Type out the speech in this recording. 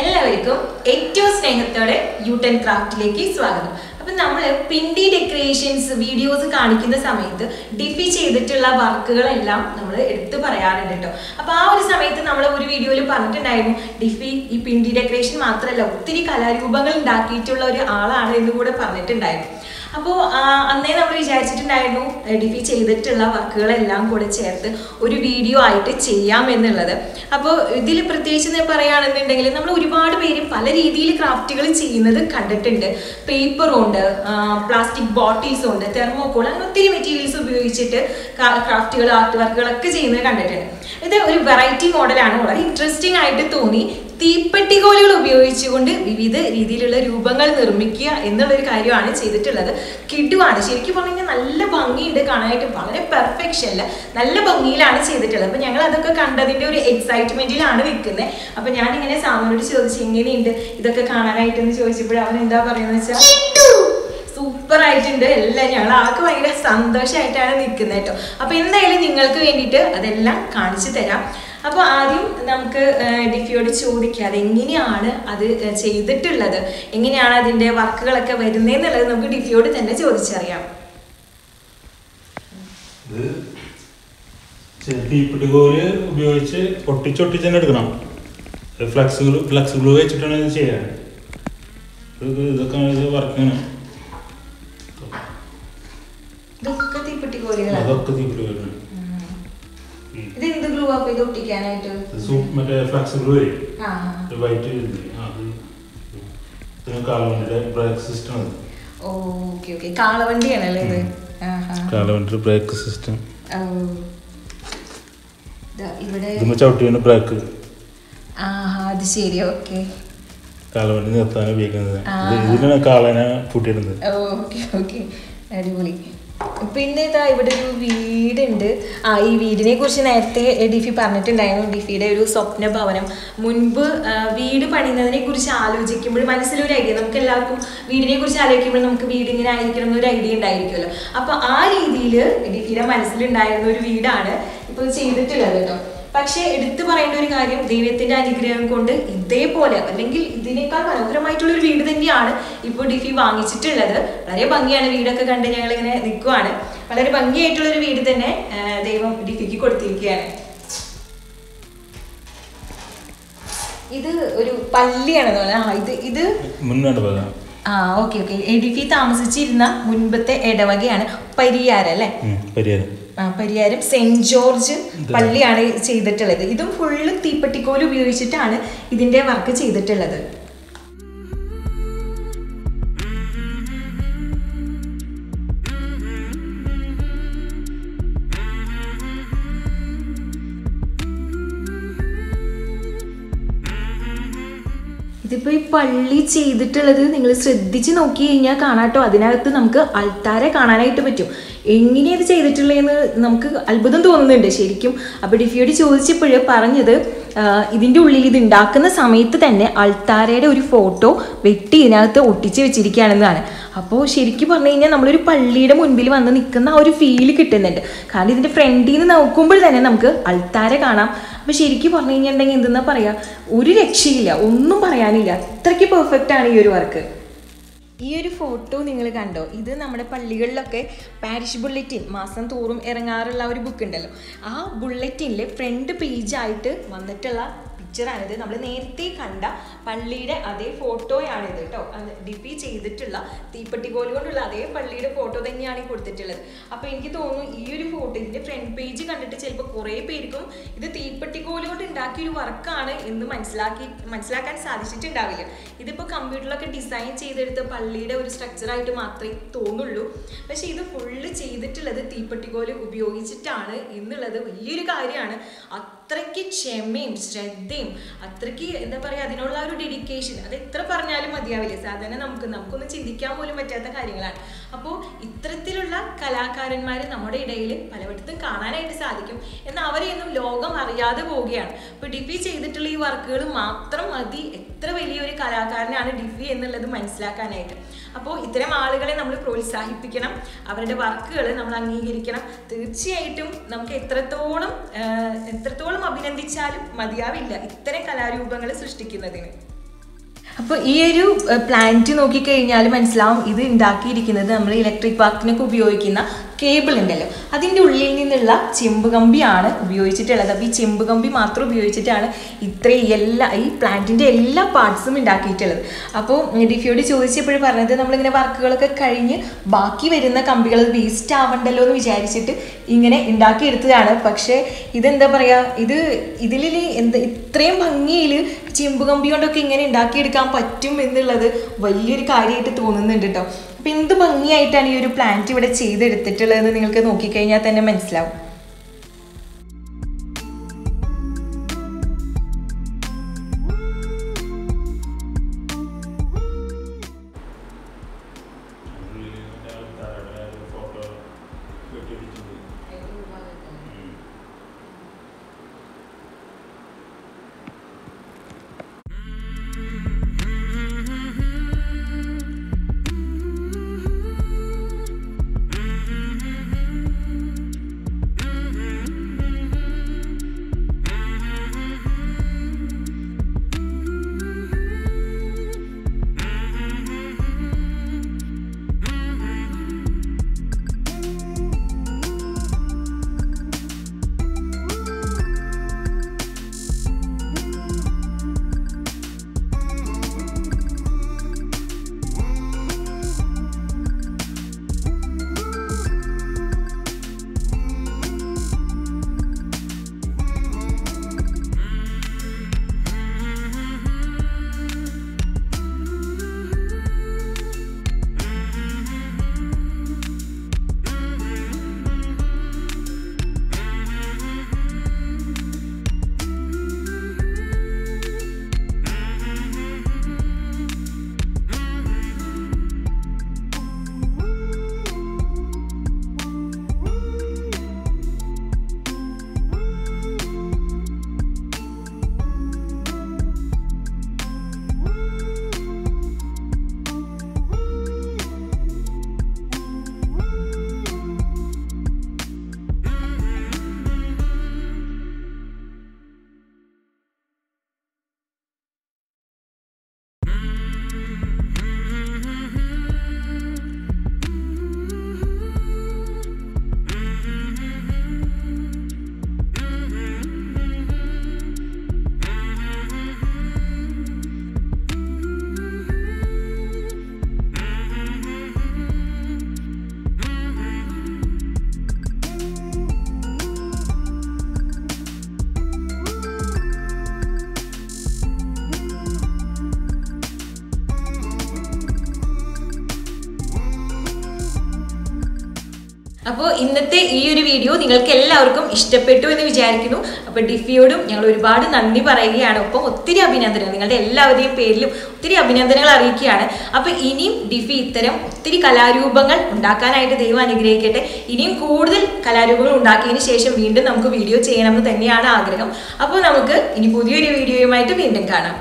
എല്ലാവർക്കും ഏറ്റവും സ്നേഹത്തോടെ യൂട്ടൻ ക്രാഫ്റ്റിലേക്ക് സ്വാഗതം. അപ്പം നമ്മൾ പിണ്ടി ഡെക്കറേഷൻസ് വീഡിയോസ് കാണിക്കുന്ന സമയത്ത് ഡിഫി ചെയ്തിട്ടുള്ള വർക്കുകളെല്ലാം നമ്മൾ എടുത്തു പറയാറുണ്ട് കേട്ടോ. അപ്പോൾ ആ ഒരു സമയത്ത് നമ്മൾ ഒരു വീഡിയോയിൽ പറഞ്ഞിട്ടുണ്ടായിരുന്നു ഡിഫി ഈ പിണ്ടി ഡെക്കറേഷൻ മാത്രമല്ല ഒത്തിരി കലാരൂപങ്ങൾ ഉണ്ടാക്കിയിട്ടുള്ള ഒരു ആളാണ് എന്ന് കൂടെ പറഞ്ഞിട്ടുണ്ടായിരുന്നു. അപ്പോൾ അന്നേ നമ്മൾ വിചാരിച്ചിട്ടുണ്ടായിരുന്നു ഡിഫി ചെയ്തിട്ടുള്ള വർക്കുകളെല്ലാം കൂടെ ചേർത്ത് ഒരു വീഡിയോ ആയിട്ട് ചെയ്യാം എന്നുള്ളത്. അപ്പോൾ ഇതിൽ പ്രത്യേകിച്ച് പറയുകയാണെന്നുണ്ടെങ്കിൽ നമ്മൾ ഒരുപാട് പേര് പല രീതിയിൽ ക്രാഫ്റ്റുകൾ ചെയ്യുന്നത് കണ്ടിട്ടുണ്ട്. പേപ്പറുണ്ട്, പ്ലാസ്റ്റിക് ബോട്ടിൽസ് ഉണ്ട്, തെർമോക്കോൾ, അങ്ങനെ ഒത്തിരി മെറ്റീരിയൽസ് ഉപയോഗിച്ചിട്ട് ക്രാഫ്റ്റുകൾ ആർട്ട് വർക്കുകളൊക്കെ ചെയ്യുന്നത് കണ്ടിട്ടുണ്ട്. ഇത് ഒരു വെറൈറ്റി മോഡലാണ്, വളരെ ഇൻട്രസ്റ്റിംഗ് ആയിട്ട് തോന്നി. തീപ്പെട്ടികോലുകൾ ഉപയോഗിച്ചുകൊണ്ട് വിവിധ രീതിയിലുള്ള രൂപങ്ങൾ നിർമ്മിക്കുക എന്നുള്ളൊരു കാര്യമാണ് ചെയ്തിട്ടുള്ളത്. കിടുവാണ്, ശരിക്കും പറഞ്ഞു കഴിഞ്ഞാൽ നല്ല ഭംഗിയുണ്ട് കാണാനായിട്ട്, വളരെ പെർഫെക്ഷനിൽ നല്ല ഭംഗിയിലാണ് ചെയ്തിട്ടുള്ളത്. അപ്പം ഞങ്ങൾ അതൊക്കെ കണ്ടതിൻ്റെ ഒരു എക്സൈറ്റ്മെന്റിലാണ് നിൽക്കുന്നത്. അപ്പം ഞാനിങ്ങനെ സാമനോട് ചോദിച്ചു എങ്ങനെയുണ്ട് ഇതൊക്കെ കാണാനായിട്ടെന്ന് ചോദിച്ചപ്പോൾ അവൻ എന്താ പറയുന്നത് വെച്ചാൽ സൂപ്പർ ആയിട്ടുണ്ട് എല്ലാം. ഞങ്ങൾ ആൾക്ക് ഭയങ്കര സന്തോഷമായിട്ടാണ് നിൽക്കുന്നത് കേട്ടോ. അപ്പോൾ എന്തായാലും നിങ്ങൾക്ക് വേണ്ടിയിട്ട് അതെല്ലാം കാണിച്ചു തരാം. അപ്പോൾ ആദ്യം നമുക്ക് ഡിഫിയോട് ചോദിക്കാം അതെങ്ങനെയാണ് അത് ചെയ്തിട്ടുള്ളത്, എങ്ങനെയാണ് അതിൻ്റെ വർക്കുകളൊക്കെ വരുന്നതെന്നുള്ളത് നമുക്ക് ഡിഫിയോട് തന്നെ ചോദിച്ചറിയാം. തീപ്പെട്ടികോല് ഉപയോഗിച്ച് ഒട്ടിച്ചൊട്ടിച്ച് തന്നെ എടുക്കണം. ഫ്ലക്സ് ഗ്ലൂ വെച്ചിട്ടാണ് ഇത് ചെയ്യാൻ. ഇതൊക്കെ വർക്കാണ്. ഇതൊക്കെ തീപ്പെട്ടികോലുകളാണ്. അതൊക്കെ തീപ്പെട്ടികോലാണ്. ഇത് എന്ത് ഗ്ലൂ ആണ് ഇത് ഒട്ടിക്കാനായിട്ട്? മറ്റേ ഫ്ലക്സ് ഗ്ലൂ വൈറ്റ് കാളവണ്ടിയുടെ ബ്രേക്ക് സിസ്റ്റം. ഓക്കെ ഓക്കെ, കാളവണ്ടിയാണല്ലേ ഇത്? കാളവണ്ടിയുടെ ബ്രേക്ക് സിസ്റ്റം. ഇവിടെ ചവിട്ടിയാണ് ബ്രേക്ക്. അത് ശരി, ഓക്കെ. കാളവണ്ടി നിർത്താൻ ഉപയോഗിക്കുന്നത്. ഇതിനാണ് കാളനെ പൂട്ടിയിടുന്നത്. ഓക്കെ ഓക്കെ, അടിപൊളി. പിന്നെ ഇതാ ഇവിടെ ഒരു വീടുണ്ട്. ഈ വീടിനെ കുറിച്ച് നേരത്തെ ഡിഫി പറഞ്ഞിട്ടുണ്ടായിരുന്നു. ഡിഫിയുടെ ഒരു സ്വപ്ന ഭവനം. മുൻപ് വീട് പണിയുന്നതിനെ കുറിച്ച് ആലോചിക്കുമ്പോൾ മനസ്സിലൊരു ഐഡിയ, നമുക്ക് എല്ലാവർക്കും വീടിനെ കുറിച്ച് ആലോചിക്കുമ്പോൾ നമുക്ക് വീട് ഇങ്ങനെ ആയിരിക്കണം എന്നൊരു ഐഡിയ ഉണ്ടായിരിക്കുമല്ലോ. അപ്പോൾ ആ രീതിയിൽ ഡിഫിയുടെ മനസ്സിലുണ്ടായിരുന്ന ഒരു വീടാണ് ഇപ്പോൾ ചെയ്തിട്ടുള്ളത് കേട്ടോ. പക്ഷെ എടുത്തു പറയേണ്ട ഒരു കാര്യം, ദൈവത്തിന്റെ അനുഗ്രഹം കൊണ്ട് ഇതേപോലെ അല്ലെങ്കിൽ ഇതിനേക്കാൾ മനോഹരമായിട്ടുള്ളൊരു വീട് തന്നെയാണ് ഇപ്പോൾ ഡിഫി വാങ്ങിച്ചിട്ടുള്ളത്. വളരെ ഭംഗിയാണ്, വീടൊക്കെ കണ്ട് ഞങ്ങളിങ്ങനെ നിൽക്കുവാണ്. വളരെ ഭംഗിയായിട്ടുള്ളൊരു വീട് തന്നെ ദൈവം ഡിഫിക്ക് കൊടുത്തിരിക്കുകയാണ്. ഇത് ഒരു പള്ളിയാണെന്ന് പറഞ്ഞാൽ ഇത് ഓക്കെ ഓക്കെ, ഡിഫി താമസിച്ചിരുന്ന മുൻപത്തെ ഇടവകയാണ് പരിയാരം അല്ലേ? പരിയാരം സെന്റ് ജോർജ് പള്ളിയാണ് ചെയ്തിട്ടുള്ളത്. ഇതും ഫുള്ള് തീപ്പെട്ടിക്കോല് ഉപയോഗിച്ചിട്ടാണ് ഇതിന്റെ വർക്ക് ചെയ്തിട്ടുള്ളത്. ഇതിപ്പോൾ ഈ പള്ളി ചെയ്തിട്ടുള്ളത് നിങ്ങൾ ശ്രദ്ധിച്ച് നോക്കി കഴിഞ്ഞാൽ കാണാട്ടോ, അതിനകത്ത് നമുക്ക് അൾത്താര കാണാനായിട്ട് പറ്റും. എങ്ങനെയാണ് ഇത് ചെയ്തിട്ടുള്ളതെന്ന് നമുക്ക് അത്ഭുതം തോന്നുന്നുണ്ട് ശരിക്കും. അപ്പോൾ ഡിഫിയോട് ചോദിച്ചപ്പോൾ പറഞ്ഞത് ഇതിൻ്റെ ഉള്ളിൽ ഇത് ഉണ്ടാക്കുന്ന സമയത്ത് തന്നെ അൾത്താരയുടെ ഒരു ഫോട്ടോ വെട്ടി ഇതിനകത്ത് ഒട്ടിച്ച് വെച്ചിരിക്കുകയാണെന്നാണ്. അപ്പോൾ ശരിക്കും പറഞ്ഞു കഴിഞ്ഞാൽ നമ്മളൊരു പള്ളിയുടെ മുൻപിൽ വന്ന് നിൽക്കുന്ന ആ ഒരു ഫീല് കിട്ടുന്നുണ്ട്. കാരണം ഇതിൻ്റെ ഫ്രണ്ടിൽ നിന്ന് നോക്കുമ്പോൾ തന്നെ നമുക്ക് അൾത്താര കാണാം. അപ്പോൾ ശരിക്കും പറഞ്ഞു കഴിഞ്ഞിട്ടുണ്ടെങ്കിൽ എന്തെന്നാ പറയുക, ഒരു രക്ഷയില്ല, ഒന്നും പറയാനില്ല, അത്രയ്ക്ക് പെർഫെക്റ്റ് ആണ് ഈ ഒരു വർക്ക്. ഈ ഒരു ഫോട്ടോ നിങ്ങൾ കണ്ടോ? ഇത് നമ്മുടെ പള്ളികളിലൊക്കെ പാരിഷ് ബുള്ളറ്റിൻ മാസം തോറും ഇറങ്ങാറുള്ള ഒരു ബുക്ക് ഉണ്ടല്ലോ, ആ ബുള്ളറ്റിനിൽ ഫ്രണ്ട് പേജായിട്ട് വന്നിട്ടുള്ള പിക്ചറാണിത്. നമ്മൾ നേരത്തെ കണ്ട പള്ളിയുടെ അതേ ഫോട്ടോയാണിത് കേട്ടോ. ഡിഫി ചെയ്തിട്ടുള്ള തീപ്പെട്ടിക്കോല് കൊണ്ടുള്ള അതേ പള്ളിയുടെ ഫോട്ടോ തന്നെയാണ് കൊടുത്തിട്ടുള്ളത്. അപ്പോൾ എനിക്ക് തോന്നുന്നു ഈ ഒരു ഫോട്ടോ ഇതിൻ്റെ ഫ്രണ്ട് പേജ് കണ്ടിട്ട് ചിലപ്പോൾ കുറേ പേർക്കും ഇത് തീപ്പെട്ടിക്കോല് കൊണ്ട് ഉണ്ടാക്കിയ ഒരു വർക്കാണ് എന്ന് മനസ്സിലാക്കാൻ സാധിച്ചിട്ടുണ്ടാവില്ല. ഇതിപ്പോൾ കമ്പ്യൂട്ടറിലൊക്കെ ഡിസൈൻ ചെയ്തെടുത്ത പള്ളിയുടെ ഒരു സ്ട്രക്ചറായിട്ട് മാത്രമേ തോന്നുള്ളൂ. പക്ഷെ ഇത് ഫുള്ള് ചെയ്തിട്ടുള്ളത് തീപ്പെട്ടിക്കോല് ഉപയോഗിച്ചിട്ടാണ് എന്നുള്ളത് വലിയൊരു കാര്യമാണ്. അത്രയ്ക്ക് ക്ഷമയും ശ്രദ്ധയും അത്രയ്ക്ക് എന്താ പറയുക, അതിനുള്ള ഒരു ഡെഡിക്കേഷൻ, അത് എത്ര പറഞ്ഞാലും മതിയാവില്ല. സാധാരണ നമുക്കൊന്നും ചിന്തിക്കാൻ പോലും പറ്റാത്ത കാര്യങ്ങളാണ്. അപ്പോൾ ഇത്തരത്തിലുള്ള കലാകാരന്മാർ നമ്മുടെ ഇടയിൽ പലയിടത്തും കാണാനായിട്ട് സാധിക്കും. എന്നാൽ അവരെയൊന്നും ലോകം അറിയാതെ പോവുകയാണ്. ഇപ്പോൾ ഡിഫി ചെയ്തിട്ടുള്ള ഈ വർക്കുകൾ മാത്രം മതി എത്ര വലിയൊരു കലാകാരനാണ് ഡിഫി എന്നുള്ളത് മനസ്സിലാക്കാനായിട്ട്. അപ്പോൾ ഇത്തരം ആളുകളെ നമ്മൾ പ്രോത്സാഹിപ്പിക്കണം, അവരുടെ വർക്കുകൾ നമ്മൾ അംഗീകരിക്കണം. തീർച്ചയായിട്ടും നമുക്ക് എത്രത്തോളം അഭിനന്ദിച്ചാലും മതിയാവില്ല ഇത്തരം കലാരൂപങ്ങൾ സൃഷ്ടിക്കുന്നതിന്. അപ്പോൾ ഈ ഒരു പ്ലാന്റ് നോക്കിക്കഴിഞ്ഞാൽ മനസ്സിലാവും ഇത് ഉണ്ടാക്കിയിരിക്കുന്നത് നമ്മൾ ഇലക്ട്രിക് വാക്കിനൊക്കെ ഉപയോഗിക്കുന്ന കേബിൾ ഉണ്ടല്ലോ, അതിൻ്റെ ഉള്ളിൽ നിന്നുള്ള ചെമ്പ് കമ്പിയാണ് ഉപയോഗിച്ചിട്ടുള്ളത്. അപ്പോൾ ഈ ചെമ്പ് കമ്പി മാത്രം ഉപയോഗിച്ചിട്ടാണ് ഈ പ്ലാന്റിൻ്റെ എല്ലാ പാർട്സും ഉണ്ടാക്കിയിട്ടുള്ളത്. അപ്പോൾ ഡിഫിയോട് ചോദിച്ചപ്പോഴും പറഞ്ഞത് നമ്മളിങ്ങനെ വർക്കുകളൊക്കെ കഴിഞ്ഞ് ബാക്കി വരുന്ന കമ്പികൾ വേസ്റ്റ് ആവണ്ടല്ലോ എന്ന് വിചാരിച്ചിട്ട് ഇങ്ങനെ ഉണ്ടാക്കിയെടുത്തതാണ്. പക്ഷേ ഇതെന്താ പറയുക, ഇതിൽ ഇത്രയും ഭംഗിയിൽ ചെമ്പ് കമ്പി കൊണ്ടൊക്കെ ഇങ്ങനെ ഉണ്ടാക്കിയെടുക്കാൻ പറ്റും എന്നുള്ളത് വലിയൊരു കാര്യമായിട്ട് തോന്നുന്നുണ്ട് കേട്ടോ. അപ്പം എന്ത് ഭംഗിയായിട്ടാണ് ഈ ഒരു പ്ലാന്റ് ഇവിടെ ചെയ്തെടുത്തിട്ടുള്ളതെന്ന് നിങ്ങൾക്ക് നോക്കിക്കഴിഞ്ഞാൽ തന്നെ മനസ്സിലാവും. അപ്പോൾ ഇന്നത്തെ ഈ ഒരു വീഡിയോ നിങ്ങൾക്ക് എല്ലാവർക്കും ഇഷ്ടപ്പെട്ടു എന്ന് വിചാരിക്കുന്നു. അപ്പോൾ ഡിഫിയോടും ഞങ്ങൾ ഒരുപാട് നന്ദി പറയുകയാണ്. ഒപ്പം ഒത്തിരി അഭിനന്ദനങ്ങൾ, നിങ്ങളുടെ എല്ലാവരുടെയും പേരിലും ഒത്തിരി അഭിനന്ദനങ്ങൾ അറിയിക്കുകയാണ്. അപ്പോൾ ഇനിയും ഡിഫി ഇത്തരം ഒത്തിരി കലാരൂപങ്ങൾ ഉണ്ടാക്കാനായിട്ട് ദൈവം അനുഗ്രഹിക്കട്ടെ. ഇനിയും കൂടുതൽ കലാരൂപങ്ങൾ ഉണ്ടാക്കിയതിന് ശേഷം വീണ്ടും നമുക്ക് വീഡിയോ ചെയ്യണമെന്ന് തന്നെയാണ് ആഗ്രഹം. അപ്പോൾ നമുക്ക് ഇനി പുതിയൊരു വീഡിയോയുമായിട്ട് വീണ്ടും കാണാം.